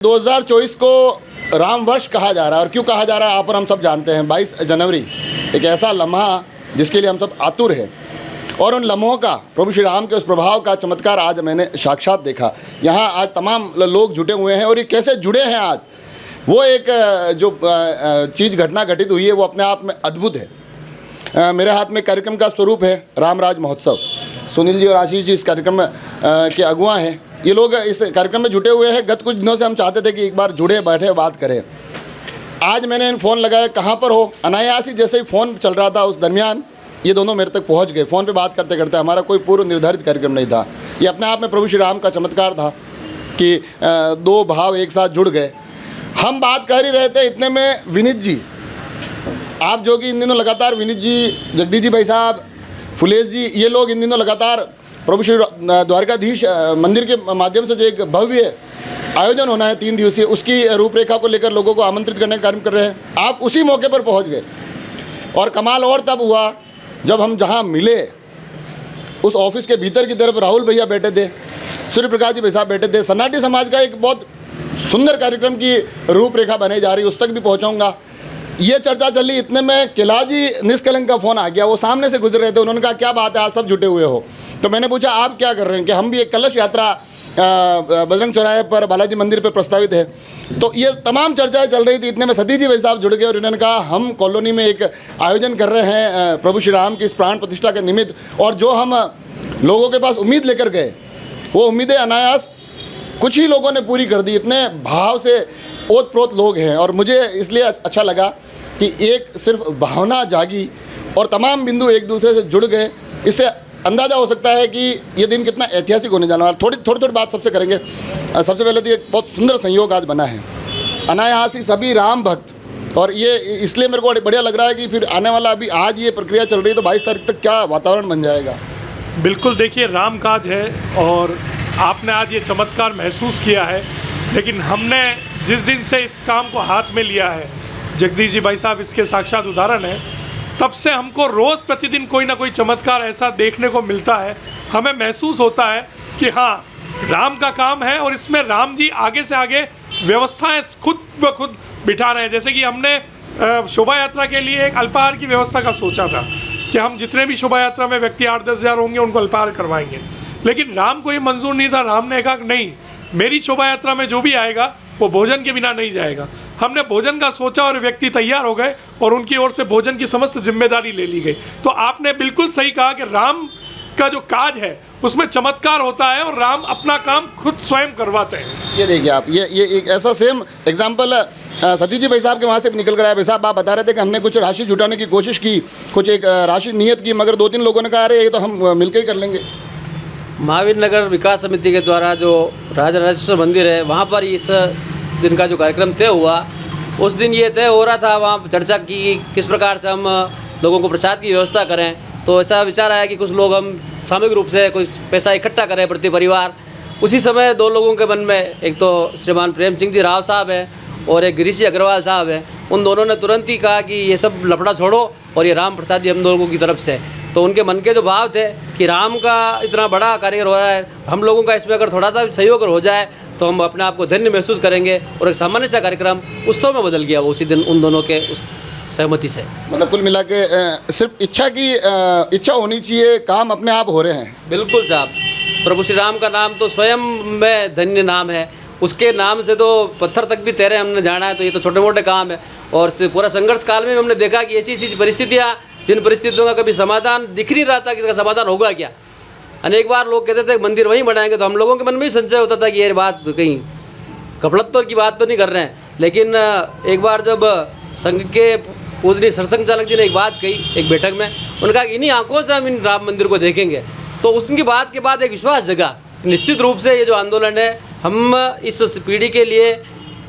2024 को राम वर्ष कहा जा रहा है और क्यों कहा जा रहा है आप और हम सब जानते हैं। 22 जनवरी एक ऐसा लम्हा जिसके लिए हम सब आतुर हैं और उन लम्हों का प्रभु श्री राम के उस प्रभाव का चमत्कार आज मैंने साक्षात देखा। यहाँ आज तमाम लोग जुटे हुए हैं और ये कैसे जुड़े हैं आज, वो एक जो चीज़ घटना घटित हुई है वो अपने आप में अद्भुत है। मेरे हाथ में कार्यक्रम का स्वरूप है रामराज महोत्सव। सुनील जी और आशीष जी इस कार्यक्रम के अगुआ हैं। ये लोग इस कार्यक्रम में जुटे हुए हैं। गत कुछ दिनों से हम चाहते थे कि एक बार जुड़े बैठे बात करें। आज मैंने इन फ़ोन लगाया, कहाँ पर हो, अनायास ही जैसे ही फ़ोन चल रहा था उस दरमियान ये दोनों मेरे तक पहुंच गए। फ़ोन पे बात करते करते, हमारा कोई पूर्व निर्धारित कार्यक्रम नहीं था। ये अपने आप में प्रभु श्री राम का चमत्कार था कि दो भाव एक साथ जुड़ गए। हम बात कर ही रहे थे, इतने में विनीत जी, आप जो कि इन दिनों लगातार विनीत जी, जगदीश जी भाई साहब, फुलेश जी, ये लोग इन दिनों लगातार प्रभु श्री द्वारकाधीश मंदिर के माध्यम से जो एक भव्य आयोजन होना है 3 दिवसीय, उसकी रूपरेखा को लेकर लोगों को आमंत्रित करने का कार्य कर रहे हैं। आप उसी मौके पर पहुंच गए और कमाल और तब हुआ जब हम जहां मिले उस ऑफिस के भीतर की तरफ राहुल भैया बैठे थे, सूर्य प्रकाश जी भाई साहब बैठे थे। सन्नाटी समाज का एक बहुत सुंदर कार्यक्रम की रूपरेखा बनाई जा रही, उस तक भी पहुँचाऊँगा। ये चर्चा चली, इतने में किलाजी निष्कलंक का फ़ोन आ गया। वो सामने से गुजर रहे थे, उन्होंने कहा क्या बात है आज सब जुटे हुए हो। तो मैंने पूछा आप क्या कर रहे हैं, कि हम भी एक कलश यात्रा बजरंग चौराहे पर बालाजी मंदिर पर प्रस्तावित है। तो ये तमाम चर्चाएं चल रही थी। इतने में सतीश जी भाई साहब जुड़ गए और इन्होंने कहा हम कॉलोनी में एक आयोजन कर रहे हैं प्रभु श्री राम की इस प्राण प्रतिष्ठा के निमित्त, और जो हम लोगों के पास उम्मीद लेकर गए वो उम्मीदें अनायास कुछ ही लोगों ने पूरी कर दी। इतने भाव से ओत प्रोत लोग हैं और मुझे इसलिए अच्छा लगा कि एक सिर्फ भावना जागी और तमाम बिंदु एक दूसरे से जुड़ गए। इससे अंदाज़ा हो सकता है कि ये दिन कितना ऐतिहासिक होने जाने वाला। थोड़ी बात सबसे करेंगे। सबसे पहले तो एक बहुत सुंदर संयोग आज बना है, अनायास ही सभी राम भक्त, और ये इसलिए मेरे को बढ़िया लग रहा है कि फिर आने वाला अभी आज ये प्रक्रिया चल रही है तो 22 तारीख तक क्या वातावरण बन जाएगा। बिल्कुल, देखिए राम काज है और आपने आज ये चमत्कार महसूस किया है, लेकिन हमने जिस दिन से इस काम को हाथ में लिया है, जगदीश जी भाई साहब इसके साक्षात उदाहरण है, तब से हमको रोज़ प्रतिदिन कोई ना कोई चमत्कार ऐसा देखने को मिलता है। हमें महसूस होता है कि हाँ, राम का काम है और इसमें राम जी आगे से आगे व्यवस्थाएं खुद ब खुद बिठा रहे हैं। जैसे कि हमने शोभा यात्रा के लिए एक अल्पाहार की व्यवस्था का सोचा था कि हम जितने भी शोभा यात्रा में व्यक्ति 8-10 हज़ार होंगे उनको अल्पाहार करवाएंगे, लेकिन राम को ये मंजूर नहीं था। राम ने कहा नहीं, मेरी शोभा यात्रा में जो भी आएगा वो भोजन के बिना नहीं जाएगा। हमने भोजन का सोचा और व्यक्ति तैयार हो गए और उनकी ओर से भोजन की समस्त जिम्मेदारी ले ली गई। तो आपने बिल्कुल सही कहा कि राम का जो काज है उसमें चमत्कार होता है और राम अपना काम खुद स्वयं करवाते हैं। ये देखिए आप, ये एक ऐसा सेम एग्जाम्पल सतीश जी भाई साहब के वहाँ से निकल कर आया। भाई साहब आप बता रहे थे कि हमने कुछ राशि जुटाने की कोशिश की, कुछ एक राशि नियत की, मगर 2-3 लोगों ने कहा अरे ये तो हम मिलकर ही कर लेंगे। महावीर नगर विकास समिति के द्वारा जो राजा राजेश्वर मंदिर है वहाँ पर इस दिन का जो कार्यक्रम तय हुआ, उस दिन ये तय हो रहा था, वहाँ चर्चा की किस प्रकार से हम लोगों को प्रसाद की व्यवस्था करें। तो ऐसा विचार आया कि कुछ लोग हम सामूहिक रूप से कुछ पैसा इकट्ठा करें प्रति परिवार। उसी समय 2 लोगों के मन में, एक तो श्रीमान प्रेम सिंह जी राव साहब हैं और एक गिरीश अग्रवाल साहब हैं, उन दोनों ने तुरंत ही कहा कि ये सब लफड़ा छोड़ो और ये राम प्रसाद जी हम लोगों की तरफ से। तो उनके मन के जो भाव थे कि राम का इतना बड़ा कार्य हो रहा है, हम लोगों का इसमें अगर थोड़ा सा सहयोग हो जाए तो हम अपने आप को धन्य महसूस करेंगे, और एक सामान्य सा कार्यक्रम उत्सव में बदल गया वो उसी दिन उन दोनों के उस सहमति से। मतलब कुल मिला के सिर्फ इच्छा होनी चाहिए, काम अपने आप हो रहे हैं। बिल्कुल साहब, प्रभु श्री राम का नाम तो स्वयं में धन्य नाम है, उसके नाम से तो पत्थर तक भी तैरे हमने जाना है, तो ये तो छोटे मोटे काम है। और पूरा संघर्ष काल में हमने देखा कि ऐसी परिस्थितियाँ, जिन परिस्थितियों का कभी समाधान दिख नहीं रहा था कि इसका समाधान होगा क्या। अनेक बार लोग कहते थे मंदिर वहीं बनाएंगे, तो हम लोगों के मन में भी संशय होता था कि ये बात कहीं कपड़त्व की बात तो नहीं कर रहे हैं। लेकिन एक बार जब संघ के पूजनीय सरसंघ चालक जी ने एक बात कही एक बैठक में, उनका इन्हीं आंखों से हम इन राम मंदिर को देखेंगे, तो उनकी बात के बाद एक विश्वास जगा। निश्चित रूप से ये जो आंदोलन है, हम इस पीढ़ी के लिए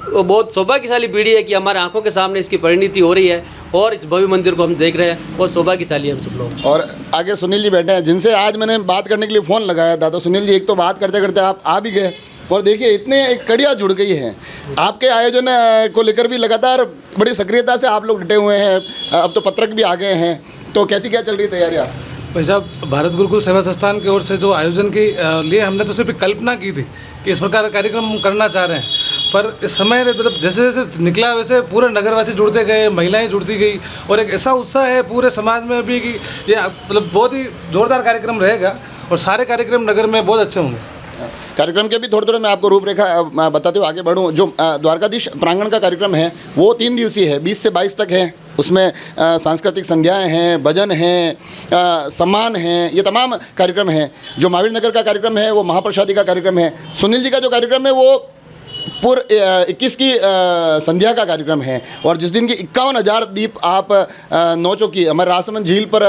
बहुत सौभाग्यशाली पीढ़ी है कि हमारे आंखों के सामने इसकी परिणति हो रही है और इस भव्य मंदिर को हम देख रहे हैं, बहुत सौभाग्यशाली हम सब लोग। और आगे सुनील जी बैठे हैं जिनसे आज मैंने बात करने के लिए फ़ोन लगाया था। तो सुनील जी, एक तो बात करते करते आप आ भी गए और देखिए इतने एक कड़ियाँ जुड़ गई हैं। आपके आयोजन को लेकर भी लगातार बड़ी सक्रियता से आप लोग डटे हुए हैं, अब तो पत्रक भी आ गए हैं, तो कैसी क्या चल रही तैयारियाँ? भाई साहब, भारत गुरुकुल सेवा संस्थान की ओर से जो आयोजन के लिए हमने तो सिर्फ कल्पना की थी कि इस प्रकार का कार्यक्रम हम करना चाह रहे हैं, पर इस समय मतलब जैसे जैसे निकला वैसे पूरे नगरवासी जुड़ते गए, महिलाएं जुड़ती गई और एक ऐसा उत्साह है पूरे समाज में भी कि ये मतलब बहुत ही जोरदार कार्यक्रम रहेगा और सारे कार्यक्रम नगर में बहुत अच्छे होंगे। कार्यक्रम के भी थोड़े थोड़े मैं आपको रूपरेखा बताते हुए आगे बढ़ूँ। जो द्वारकाधीश प्रांगण का कार्यक्रम है वो 3 दिवसीय है, 20 से 22 तक है। उसमें सांस्कृतिक संध्याएं हैं, भजन हैं, सम्मान हैं, ये तमाम कार्यक्रम हैं। जो महावीर नगर का कार्यक्रम है वो महाप्रसादी का कार्यक्रम है। सुनील जी का जो कार्यक्रम है वो पूर्व 21 की संध्या का कार्यक्रम है। और जिस दिन की 51,000 दीप आप नौचौकी हमारे राजसमंद झील पर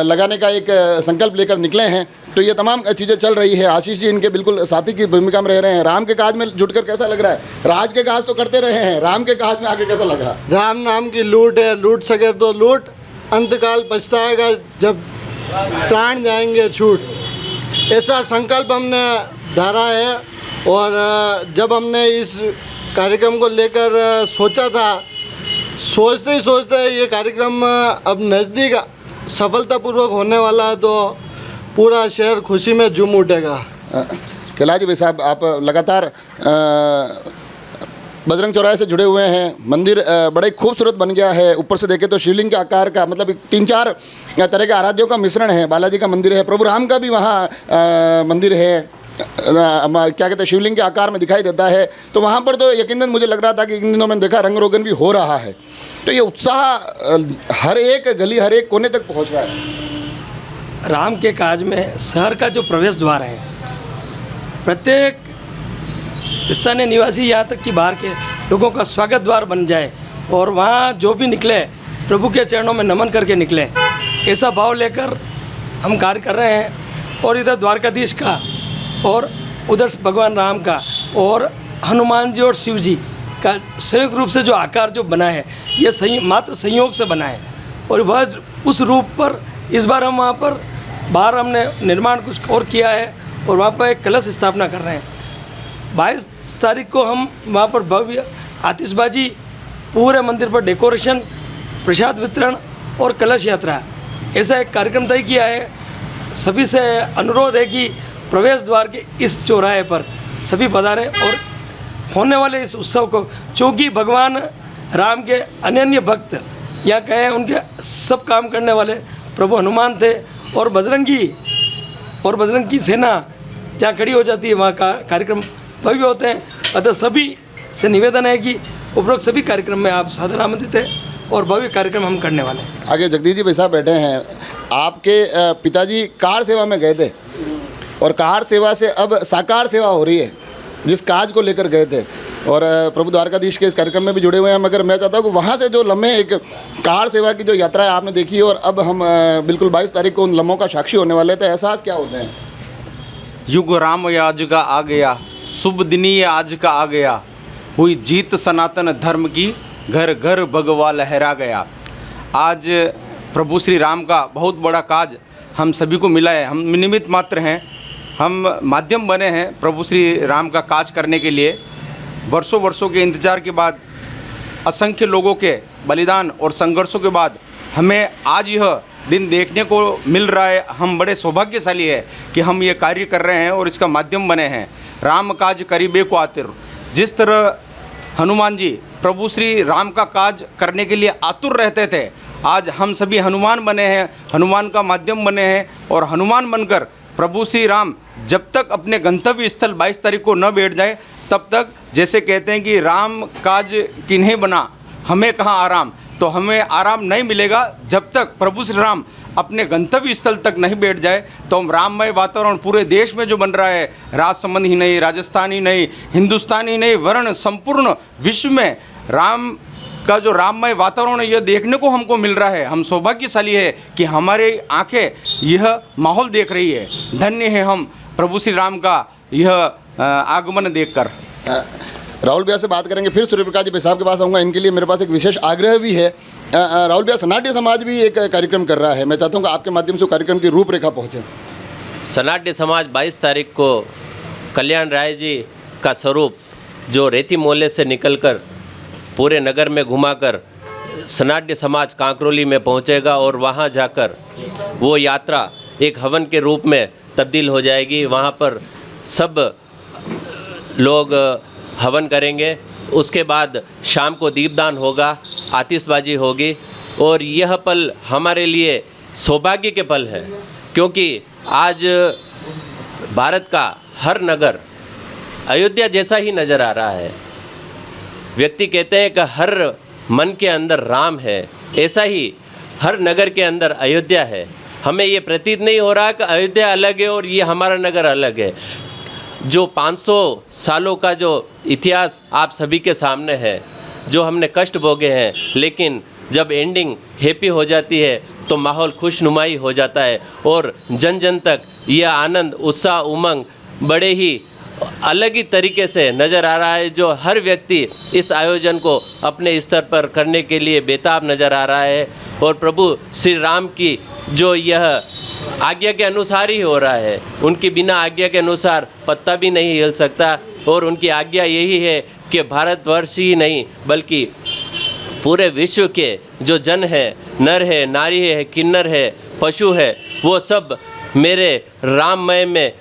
लगाने का एक संकल्प लेकर निकले हैं, तो ये तमाम चीज़ें चल रही है। आशीष जी इनके बिल्कुल साथी की भूमिका में रह रहे हैं। राम के काज में जुटकर कैसा लग रहा है? राज के काज तो करते रहे हैं, राम के काज में आगे कैसा लगा? राम नाम की लूट है, लूट सके तो लूट, अंतकाल पछताएगा जब प्राण जाएंगे छूट। ऐसा संकल्प हमने धारा है। और जब हमने इस कार्यक्रम को लेकर सोचा था, सोचते ही सोचते ये कार्यक्रम अब नज़दीक सफलतापूर्वक होने वाला है, तो पूरा शहर खुशी में झूम उठेगा। कैलाश जी भाई साहब, आप लगातार बजरंग चौराहे से जुड़े हुए हैं। मंदिर बड़ा ही खूबसूरत बन गया है। ऊपर से देखें तो शिवलिंग के आकार का, मतलब 3-4 तरह के आराध्यों का मिश्रण है। बालाजी का मंदिर है, प्रभु राम का भी वहाँ मंदिर है, क्या कहते हैं, शिवलिंग के आकार में दिखाई देता है। तो वहाँ पर तो यकीनन मुझे लग रहा था कि इन दिनों मैंने देखा रंग रोगन भी हो रहा है। तो ये उत्साह हर एक गली, हर एक कोने तक पहुँच रहा है। राम के काज में शहर का जो प्रवेश द्वार है, प्रत्येक स्थानीय निवासी यहाँ तक कि बाहर के लोगों का स्वागत द्वार बन जाए और वहाँ जो भी निकले प्रभु के चरणों में नमन करके निकले, ऐसा भाव लेकर हम कार्य कर रहे हैं। और इधर द्वारकाधीश का और उधर भगवान राम का और हनुमान जी और शिव जी का संयुक्त रूप से जो आकार जो बना है, ये मात्र संयोग से बना है। और वह उस रूप पर इस बार हम वहाँ पर बाहर हमने निर्माण कुछ और किया है और वहाँ पर एक कलश स्थापना कर रहे हैं। 22 तारीख को हम वहाँ पर भव्य आतिशबाजी, पूरे मंदिर पर डेकोरेशन, प्रसाद वितरण और कलश यात्रा, ऐसा एक कार्यक्रम तय किया है। सभी से अनुरोध है कि प्रवेश द्वार के इस चौराहे पर सभी पधारें और होने वाले इस उत्सव को, चूँकि भगवान राम के अनन्य भक्त या कहें उनके सब काम करने वाले प्रभु हनुमान थे और बजरंग की सेना जहाँ खड़ी हो जाती है वहाँ का कार्यक्रम भव्य होते हैं। अतः सभी से निवेदन है कि उपरोक्त सभी कार्यक्रम में आप सादर आमंत्रित हैं और भव्य कार्यक्रम हम करने वाले हैं। आगे जगदीश जी भाई साहब बैठे हैं। आपके पिताजी कार सेवा में गए थे और कार सेवा से अब साकार सेवा हो रही है, जिस काज को लेकर गए थे। और प्रभु द्वारकाधीश के इस कार्यक्रम में भी जुड़े हुए हैं। मगर मैं चाहता हूँ कि वहाँ से जो लम्हे, एक कार सेवा की जो यात्रा है आपने देखी है और अब हम बिल्कुल 22 तारीख को उन लम्हों का साक्षी होने वाले थे, एहसास क्या होते हैं? युग राम आज का आ गया, शुभ दिन ये आज का आ गया, हुई जीत सनातन धर्म की, घर घर भगवा लहरा गया। आज प्रभु श्री राम का बहुत बड़ा काज हम सभी को मिला है। हम निमित्त मात्र हैं, हम माध्यम बने हैं प्रभु श्री राम का काज करने के लिए। वर्षों के इंतजार के बाद, असंख्य लोगों के बलिदान और संघर्षों के बाद हमें आज यह दिन देखने को मिल रहा है। हम बड़े सौभाग्यशाली है कि हम ये कार्य कर रहे हैं और इसका माध्यम बने हैं। राम काज करीबे को आतिर, जिस तरह हनुमान जी प्रभु श्री राम का काज करने के लिए आतुर रहते थे, आज हम सभी हनुमान बने हैं, हनुमान का माध्यम बने हैं। और हनुमान बनकर प्रभु श्री राम जब तक अपने गंतव्य स्थल 22 तारीख को न बैठ जाए, तब तक, जैसे कहते हैं कि राम काज किन्हें बना, हमें कहाँ आराम, तो हमें आराम नहीं मिलेगा जब तक प्रभु श्री राम अपने गंतव्य स्थल तक नहीं बैठ जाए। तो हम राममय वातावरण पूरे देश में जो बन रहा है, राजसमंद ही नहीं, राजस्थान ही नहीं, हिंदुस्तान ही नहीं, वर्ण संपूर्ण विश्व में राम का जो राममय वातावरण है, यह देखने को हमको मिल रहा है। हम सौभाग्यशाली है कि हमारे आंखें यह माहौल देख रही है। धन्य है हम प्रभु श्री राम का यह आगमन देखकर। राहुल भैया से बात करेंगे, फिर सूर्य प्रकाश जी भाई साहब के पास आऊँगा। इनके लिए मेरे पास एक विशेष आग्रह भी है। राहुल भैया, सनाट्य समाज भी एक कार्यक्रम कर रहा है। मैं चाहता हूँ कि आपके माध्यम से कार्यक्रम की रूपरेखा पहुँचे। सनाट्य समाज 22 तारीख को कल्याण राय जी का स्वरूप जो रेती मोहल्ले से निकलकर पूरे नगर में घुमाकर सनाट्य समाज कांकरोली में पहुंचेगा और वहां जाकर वो यात्रा एक हवन के रूप में तब्दील हो जाएगी। वहां पर सब लोग हवन करेंगे। उसके बाद शाम को दीपदान होगा, आतिशबाजी होगी और यह पल हमारे लिए सौभाग्य के पल है, क्योंकि आज भारत का हर नगर अयोध्या जैसा ही नज़र आ रहा है। व्यक्ति कहते हैं कि हर मन के अंदर राम है, ऐसा ही हर नगर के अंदर अयोध्या है। हमें ये प्रतीत नहीं हो रहा कि अयोध्या अलग है और ये हमारा नगर अलग है। जो 500 सालों का जो इतिहास आप सभी के सामने है, जो हमने कष्ट भोगे हैं, लेकिन जब एंडिंग हैप्पी हो जाती है तो माहौल खुशनुमाई हो जाता है और जन जन तक यह आनंद, उत्साह, उमंग बड़े ही अलग ही तरीके से नज़र आ रहा है। जो हर व्यक्ति इस आयोजन को अपने स्तर पर करने के लिए बेताब नज़र आ रहा है और प्रभु श्री राम की जो यह आज्ञा के अनुसार ही हो रहा है। उनकी बिना आज्ञा के अनुसार पत्ता भी नहीं हिल सकता और उनकी आज्ञा यही है कि भारतवर्ष ही नहीं बल्कि पूरे विश्व के जो जन है, नर है, नारी है, किन्नर है, पशु है, वो सब मेरे राममय में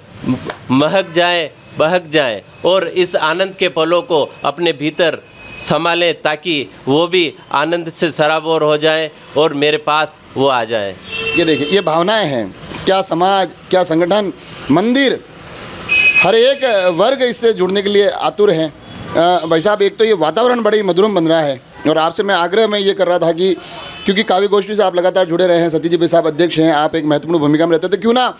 महक जाए, बहक जाए और इस आनंद के पलों को अपने भीतर संभालें ताकि वो भी आनंद से सराबोर हो जाए और मेरे पास वो आ जाए। ये देखिए, ये भावनाएं हैं। क्या समाज, क्या संगठन, मंदिर, हर एक वर्ग इससे जुड़ने के लिए आतुर हैं। भाई साहब, एक तो ये वातावरण बड़ा ही मधुरम बन रहा है और आपसे मैं आग्रह में ये कर रहा था कि क्योंकि काव्य गोष्ठी से आप लगातार जुड़े रहे हैं, सतीश जी साहब अध्यक्ष हैं, आप एक महत्वपूर्ण भूमिका में रहते हैं, तो क्यों ना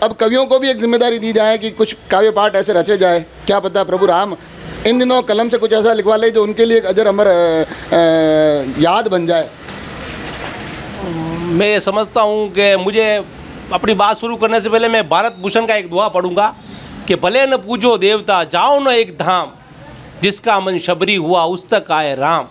अब कवियों को भी एक जिम्मेदारी दी जाए कि कुछ काव्य पाठ ऐसे रचे जाए। क्या पता प्रभु राम इन दिनों कलम से कुछ ऐसा लिखवा ले जो उनके लिए एक अजर अमर याद बन जाए। मैं ये समझता हूँ कि मुझे अपनी बात शुरू करने से पहले मैं भारत भूषण का एक दुआ पढ़ूंगा कि भले न पूजो देवता, जाओ न एक धाम, जिसका मन शबरी हुआ उस तक आए राम।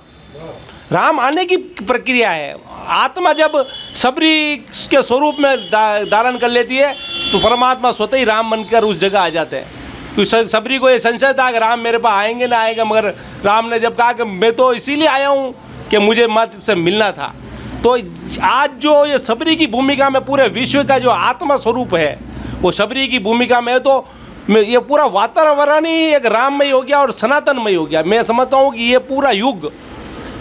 राम आने की प्रक्रिया है। आत्मा जब सबरी के स्वरूप में धारण कर लेती है तो परमात्मा स्वतः ही राम बनकर उस जगह आ जाते हैं। क्योंकि सबरी को ये संशय था कि राम मेरे पास आएंगे ना आएगा, मगर राम ने जब कहा कि मैं तो इसीलिए आया हूँ कि मुझे मत से मिलना था, तो आज जो ये सबरी की भूमिका में पूरे विश्व का जो आत्मा स्वरूप है वो सबरी की भूमिका में है, तो ये पूरा वातावरण ही एक राममय हो गया और सनातनमय हो गया। मैं समझता हूँ कि ये पूरा युग,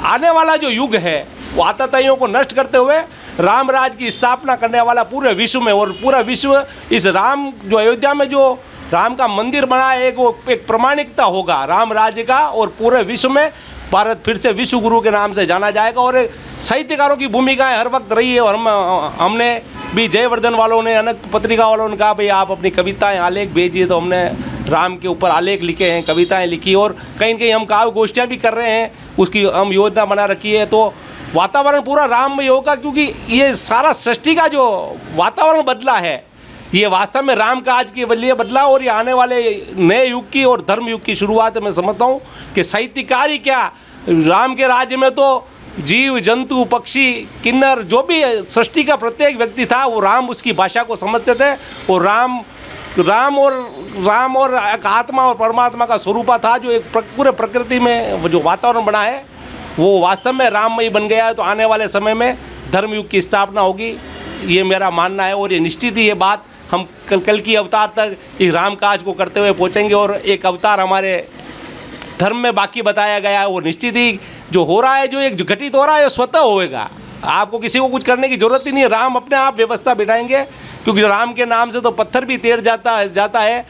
आने वाला जो युग है वो आतताइयों को नष्ट करते हुए राम राज की स्थापना करने वाला पूरे विश्व में, और पूरा विश्व इस राम जो अयोध्या में जो राम का मंदिर बना है वो एक प्रमाणिकता होगा राम राज्य का, और पूरे विश्व में भारत फिर से विश्व गुरु के नाम से जाना जाएगा। और साहित्यकारों की भूमिकाएं हर वक्त रही है और हमने भी जयवर्धन वालों ने, अनक पत्रिका वालों ने कहा भाई आप अपनी कविताएं आलेख भेजिए, तो हमने राम के ऊपर आलेख लिखे हैं, कविताएं लिखी, और कहीं कहीं हम काव्य गोष्ठियाँ भी कर रहे हैं, उसकी हम योजना बना रखी है। तो वातावरण पूरा राममय होगा, क्योंकि ये सारा सृष्टि का जो वातावरण बदला है ये वास्तव में राम काज के लिए बदला, और ये आने वाले नए युग की और धर्म युग की शुरुआत मैं समझता हूँ कि साहित्यकार ही क्या, राम के राज्य में तो जीव जंतु पक्षी किन्नर जो भी सृष्टि का प्रत्येक व्यक्ति था वो राम उसकी भाषा को समझते थे, और राम और एक आत्मा और परमात्मा का स्वरूपा था जो एक पूरे प्रकृति में जो वातावरण बना है वो वास्तव में राममय बन गया है। तो आने वाले समय में धर्मयुग की स्थापना होगी, ये मेरा मानना है, और ये निश्चित ही ये बात हम कल की अवतार तक इस राम काज को करते हुए पहुँचेंगे, और एक अवतार हमारे धर्म में बाकी बताया गया है वो निश्चित ही जो हो रहा है, जो एक घटित हो रहा है स्वतः होएगा। आपको किसी को कुछ करने की ज़रूरत ही नहीं है, राम अपने आप व्यवस्था बिठाएंगे, क्योंकि राम के नाम से तो पत्थर भी तैर जाता है।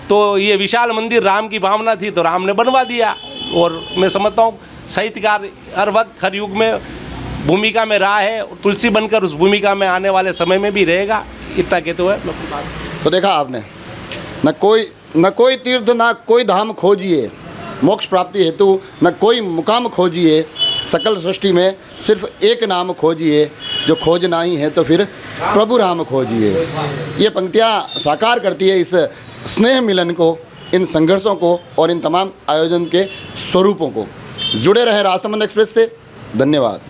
तो ये विशाल मंदिर राम की भावना थी तो राम ने बनवा दिया, और मैं समझता हूँ साहित्यकार हर वक्त हर युग में भूमिका में रहा है, और तुलसी बनकर उस भूमिका में आने वाले समय में भी रहेगा। इतना कहते हुए तो देखा आपने, न कोई तीर्थ न कोई धाम खोजिए मोक्ष प्राप्ति हेतु, न कोई मुकाम खोजिए सकल सृष्टि में, सिर्फ एक नाम खोजिए, जो खोजना ही है तो फिर प्रभु राम खोजिए। ये पंक्तियाँ साकार करती है इस स्नेह मिलन को, इन संघर्षों को और इन तमाम आयोजन के स्वरूपों को। जुड़े रहें राजसमंद एक्सप्रेस से। धन्यवाद।